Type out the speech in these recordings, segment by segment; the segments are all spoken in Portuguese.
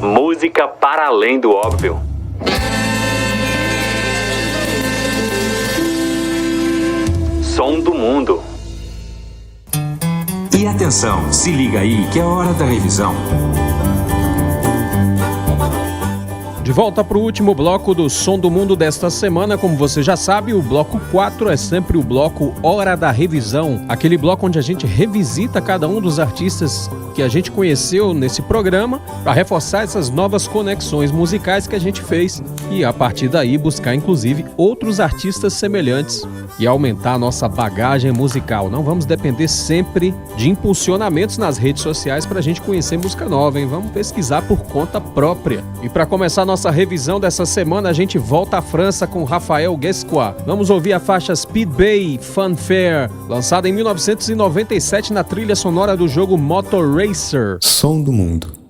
Música para além do óbvio. Som do mundo. E atenção, se liga aí que é hora da revisão. De volta para o último bloco do Som do Mundo desta semana. Como você já sabe, o bloco 4 é sempre o bloco Hora da Revisão. Aquele bloco onde a gente revisita cada um dos artistas que a gente conheceu nesse programa para reforçar essas novas conexões musicais que a gente fez e a partir daí buscar inclusive outros artistas semelhantes e aumentar a nossa bagagem musical. Não vamos depender sempre de impulsionamentos nas redes sociais para a gente conhecer música nova, hein? Vamos pesquisar por conta própria. E para começar nossa revisão dessa semana, a gente volta à França com Raphael Guescois. Vamos ouvir a faixa Speed Bay Funfair, lançada em 1997 na trilha sonora do jogo Motor Racer. Som do Mundo.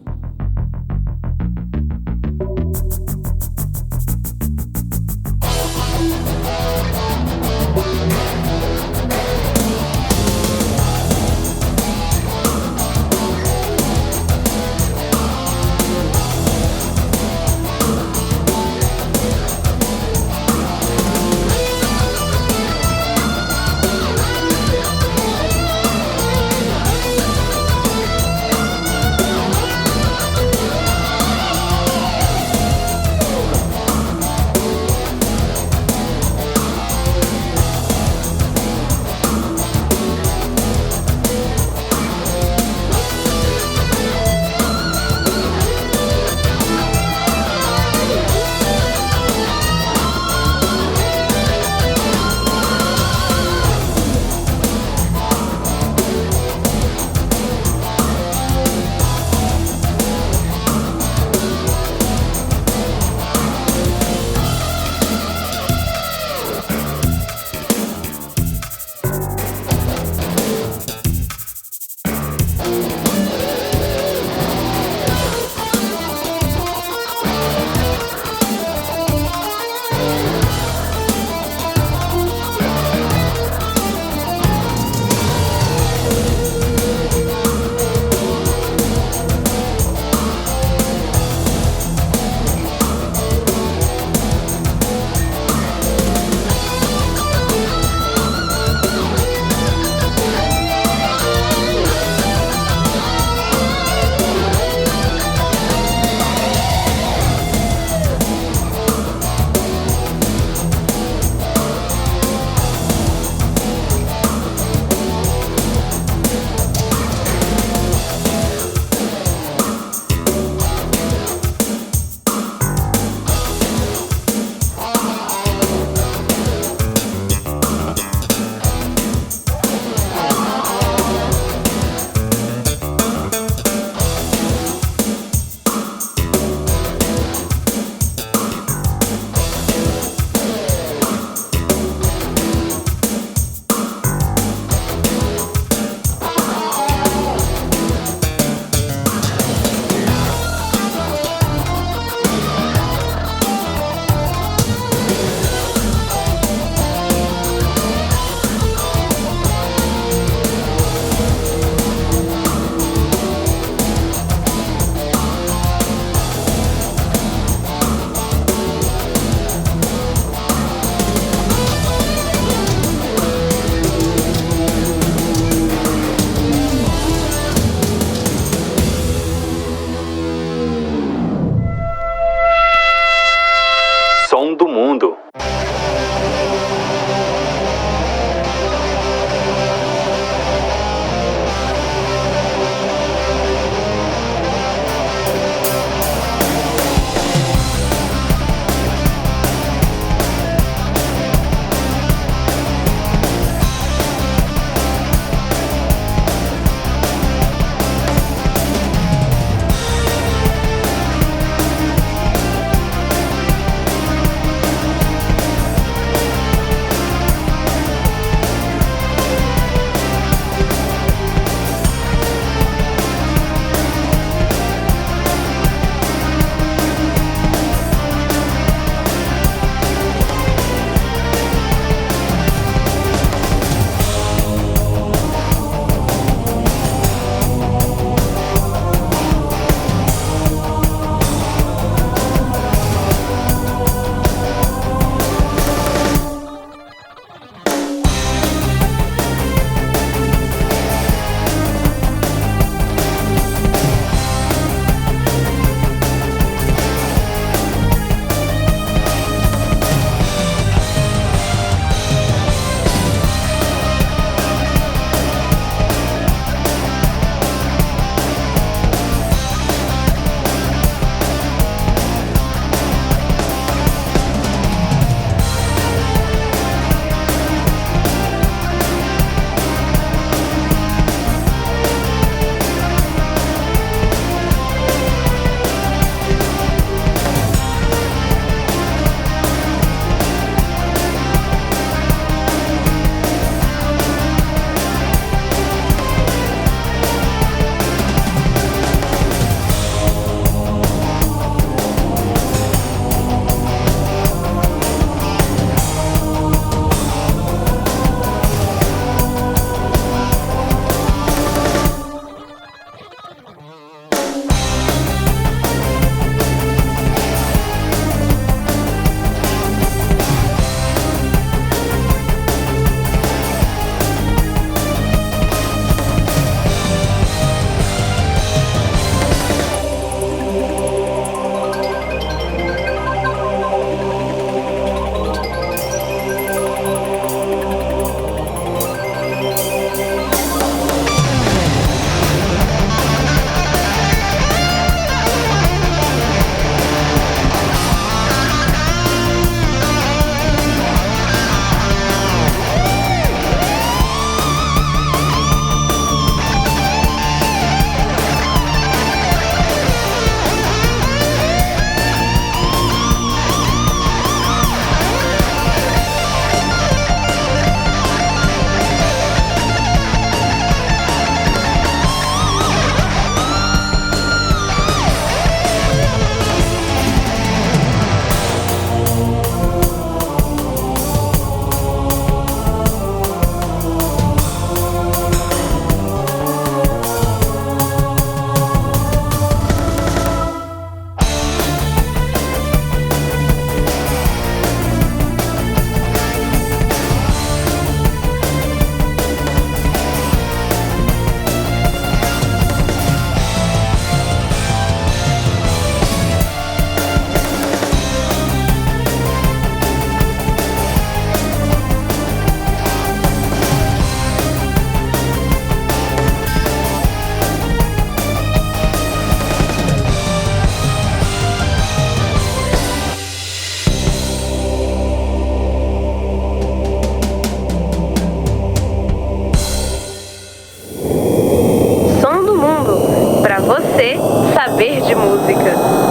Saber de música.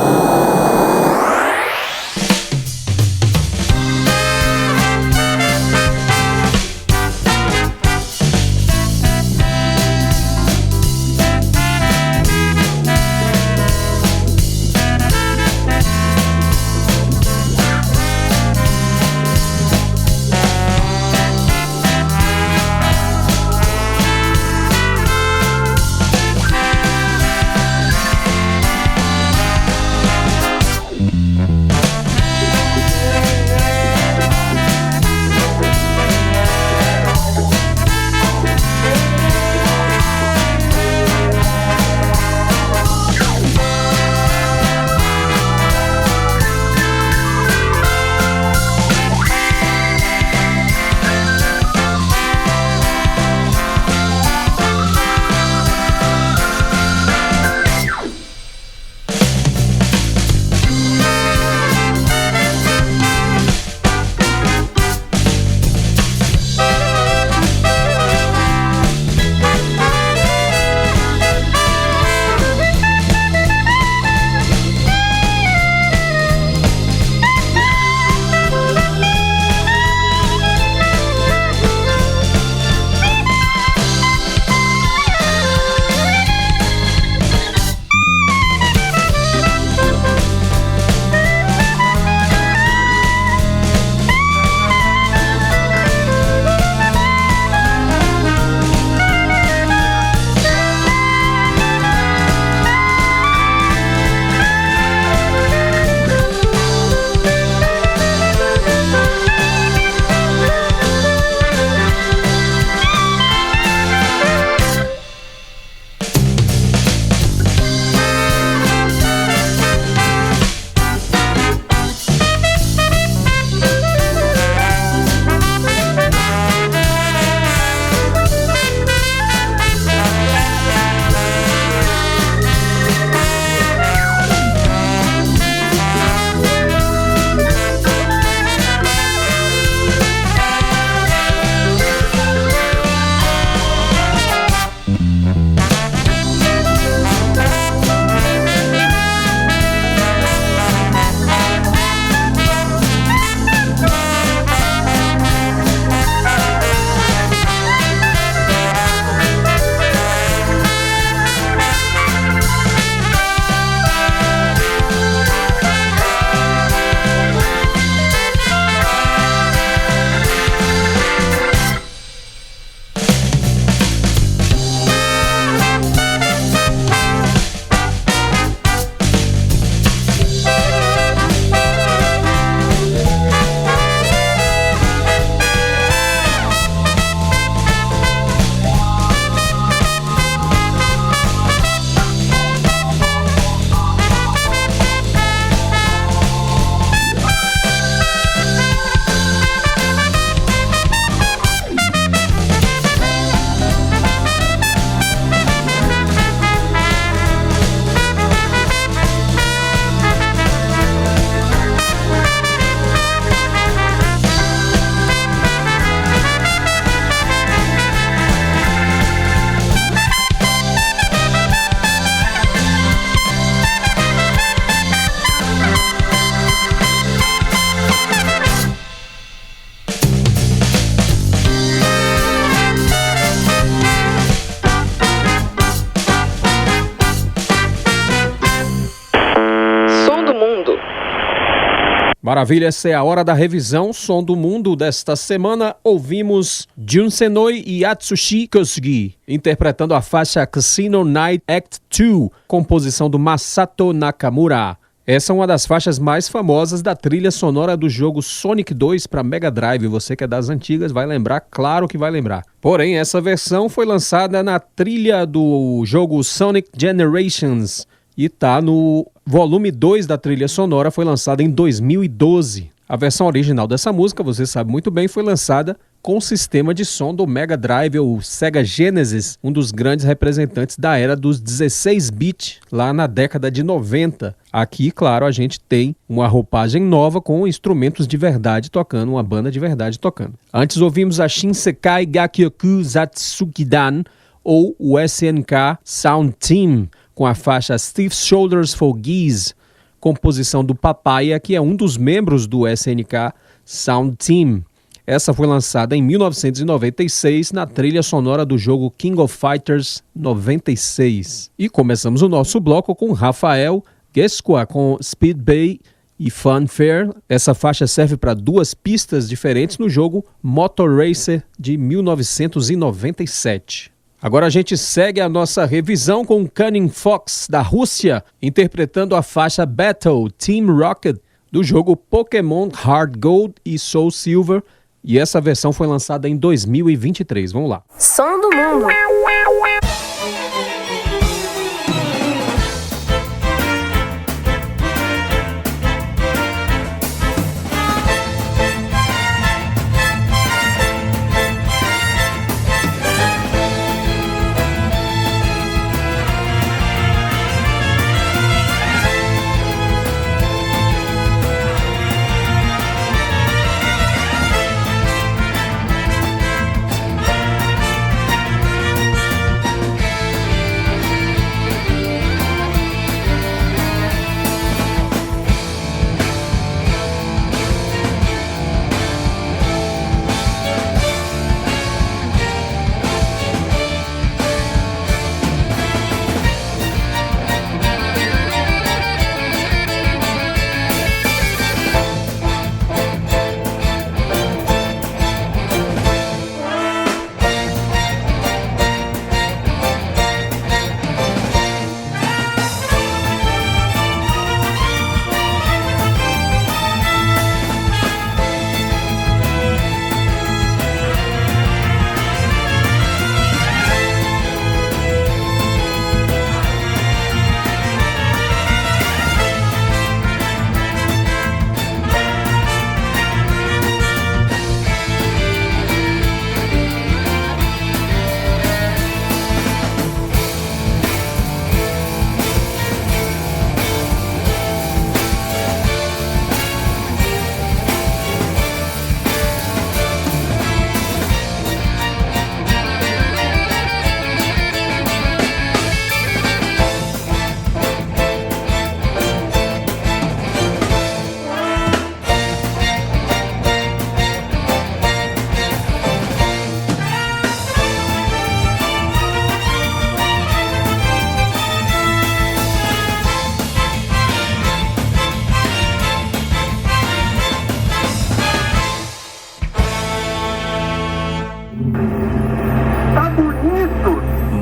Maravilha, essa é a Hora da Revisão, som do mundo desta semana. Ouvimos Junsenoi e Atsushi Kosugi, interpretando a faixa Casino Night Act 2, composição do Masato Nakamura. Essa é uma das faixas mais famosas da trilha sonora do jogo Sonic 2 para Mega Drive. Você que é das antigas vai lembrar, claro que vai lembrar. Porém, essa versão foi lançada na trilha do jogo Sonic Generations e tá no volume 2 da trilha sonora, foi lançada em 2012. A versão original dessa música, você sabe muito bem, foi lançada com o sistema de som do Mega Drive ou Sega Genesis, um dos grandes representantes da era dos 16-bit, lá na década de 90. Aqui, claro, a gente tem uma roupagem nova com instrumentos de verdade tocando, uma banda de verdade tocando. Antes ouvimos a Shinsekai Gakyoku Zatsukidan, ou o SNK Sound Team, com a faixa Stiff Shoulders for Geese, composição do Papaya, que é um dos membros do SNK Sound Team. Essa foi lançada em 1996 na trilha sonora do jogo King of Fighters 96. E começamos o nosso bloco com Rafael Guesqua com Speed Bay e Funfair. Essa faixa serve para 2 pistas diferentes no jogo Motor Racer de 1997. Agora a gente segue a nossa revisão com Cunning Fox, da Rússia, interpretando a faixa Battle Team Rocket do jogo Pokémon Heart Gold e Soul Silver, e essa versão foi lançada em 2023. Vamos lá. Som do Mundo.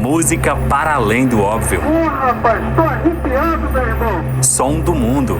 Música para além do óbvio. Rapaz, tô arrepiado, meu irmão. Som do Mundo.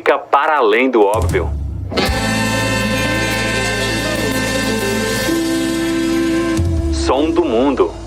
música para além do óbvio. Som do Mundo.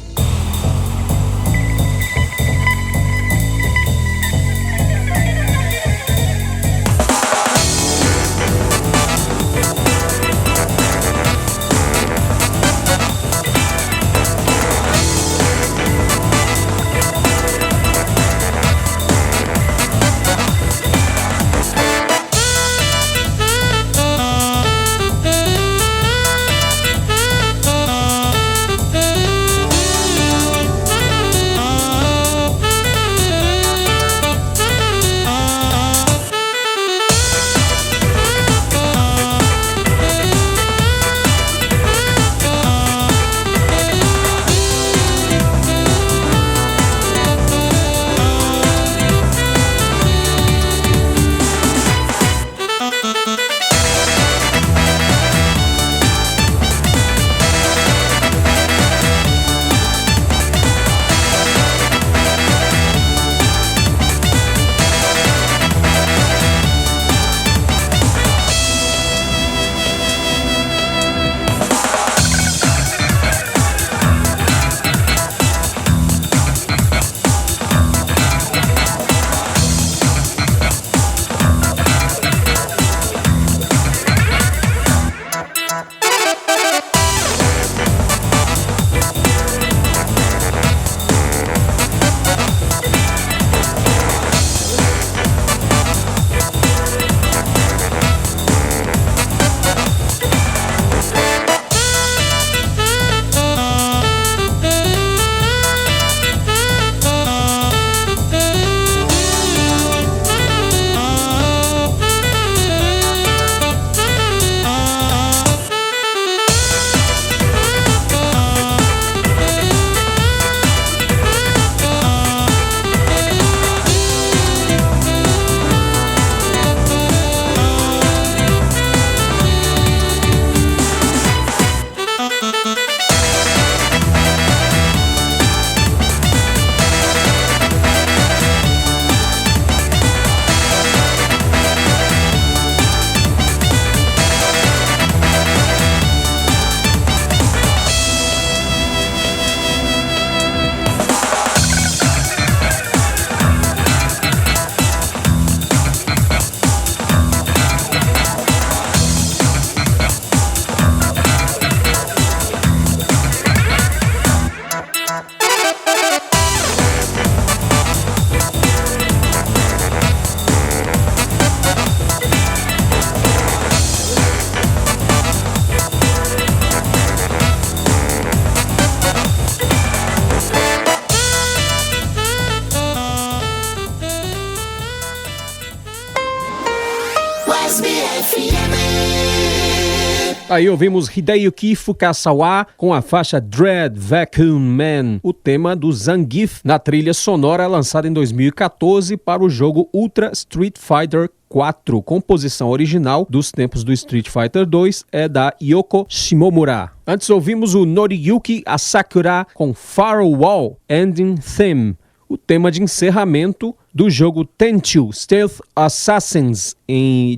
Aí ouvimos Hideyuki Fukasawa com a faixa Dread Vacuum Man, o tema do Zangief na trilha sonora lançada em 2014 para o jogo Ultra Street Fighter 4. Composição original dos tempos do Street Fighter 2 é da Yoko Shimomura. Antes ouvimos o Noriyuki Asakura com Firewall Ending Theme, o tema de encerramento do jogo Tenchu Stealth Assassins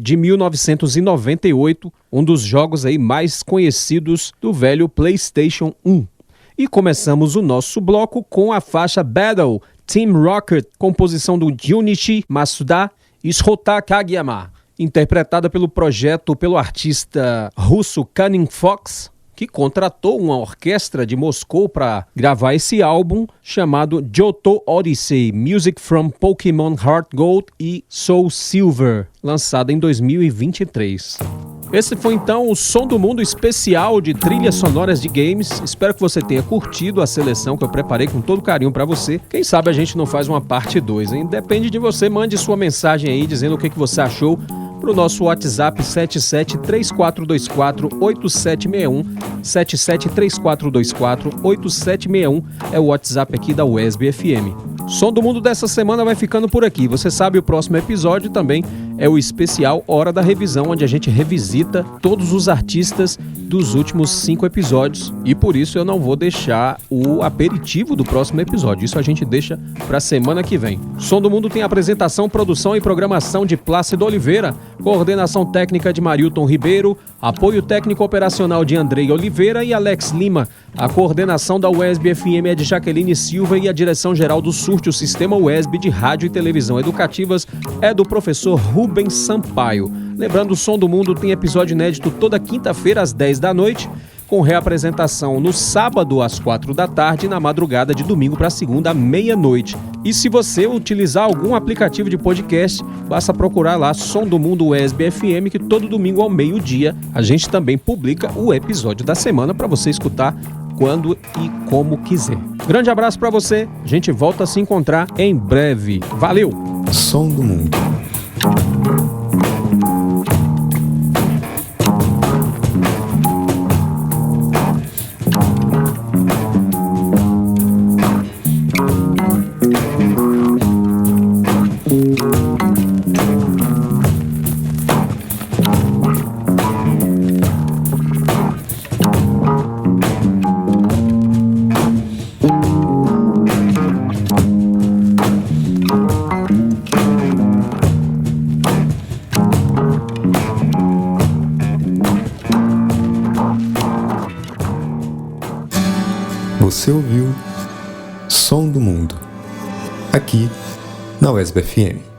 de 1998, um dos jogos aí mais conhecidos do velho PlayStation 1. E começamos o nosso bloco com a faixa Battle Team Rocket, composição do Junichi Masuda e Shota Kageyama, interpretada pelo artista russo Cunning Fox, que contratou uma orquestra de Moscou para gravar esse álbum chamado Johto Odyssey, Music from Pokémon Heart Gold e Soul Silver, lançado em 2023. Esse foi então o Som do Mundo especial de trilhas sonoras de games. Espero que você tenha curtido a seleção que eu preparei com todo carinho para você. Quem sabe a gente não faz uma parte 2, hein? Depende de você, mande sua mensagem aí dizendo o que você achou pro nosso WhatsApp 7734248761, 7734248761 é o WhatsApp aqui da USB FM. Som do Mundo dessa semana vai ficando por aqui. Você sabe, o próximo episódio também é o especial Hora da Revisão, onde a gente revisita todos os artistas dos últimos 5 episódios. E por isso eu não vou deixar o aperitivo do próximo episódio. Isso a gente deixa para semana que vem. Som do Mundo tem apresentação, produção e programação de Plácido Oliveira, coordenação técnica de Marilton Ribeiro, apoio técnico operacional de Andrei Oliveira e Alex Lima. A coordenação da USB FM é de Jaqueline Silva e a direção-geral do SURT, o Sistema USB de Rádio e Televisão Educativas, é do professor Rubens Sampaio. Lembrando, o Som do Mundo tem episódio inédito toda quinta-feira às 10 da noite, com reapresentação no sábado às 4 da tarde e na madrugada de domingo para segunda à meia-noite. E se você utilizar algum aplicativo de podcast, basta procurar lá Som do Mundo USB FM, que todo domingo ao meio-dia a gente também publica o episódio da semana para você escutar quando e como quiser. Grande abraço para você, a gente volta a se encontrar em breve. Valeu! Som do Mundo. Você ouviu Som do Mundo, aqui na USB FM.